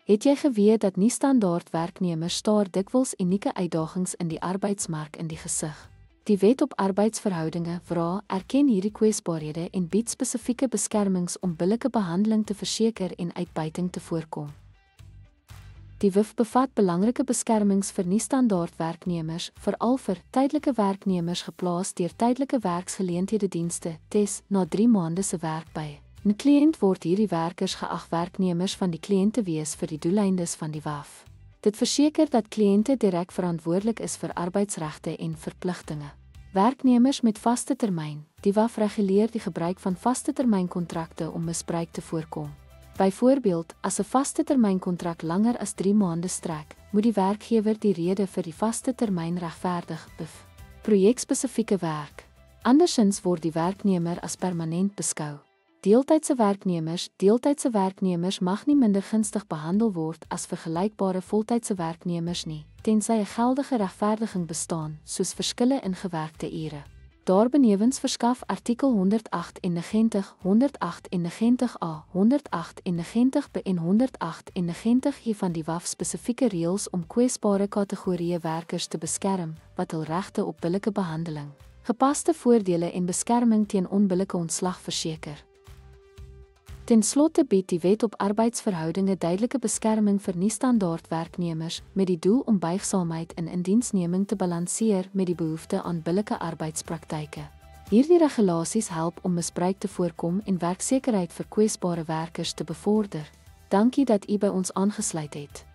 Het jy geweet dat nie-standaard werknemers staar dikwels unieke uitdagings in die arbeidsmark in die gesig? Die Wet op Arbeidsverhoudinge vra erken hierdie kwesbaarhede en bied spesifieke beskermings om billike behandeling te verseker en uitbuiting te voorkom. Die WIF bevat belangrike beskermings vir nie-standaard werknemers, veral vir tydelike werknemers geplaas deur tydelike werksgeleenthede dienste, TES, na 3 maande se werk by 'n kliënt word hierdie werkers geag werknemers van die kliënt te wees vir die doeleindes van die WAF. Dit verseker dat kliënte direk verantwoordelik is vir arbeidsregte en verpligtinge. Werknemers met vaste termyn. Die WAF reguleer die gebruik van vaste termynkontrakte om misbruik te voorkom. Byvoorbeeld, as 'n vaste termynkontrak langer as 3 maande strek, moet die werkgewer die rede vir die vaste termyn regverdig. Projekspesifieke werk. Andersins word die werknemer as permanent beskou. Deeltydse werknemers mag nie minder gunstig behandel word as vergelykbare voltydse werknemers nie, tensy 'n geldige regverdiging bestaan, soos verskille in gewerkte ure. Daarbenewens verskaf artikel 198, 198a, 198b en 198g van die WAF spesifieke reëls om kwesbare kategorieë werkers te beskerm, wat hul regte op billike behandeling, gepaste voordele en beskerming teen onbillike ontslag verseker. Ten slotte bied die Wet op Arbeidsverhoudinge duidelike beskerming vir nie-standaard werknemers met die doel om buigsaamheid in indiensneming te balanseer met die behoefte aan billike arbeidspraktyke. Hierdie regulasies help om misbruik te voorkom en werksekerheid vir kwesbare werkers te bevorder. Dankie dat u by ons aangesluit het.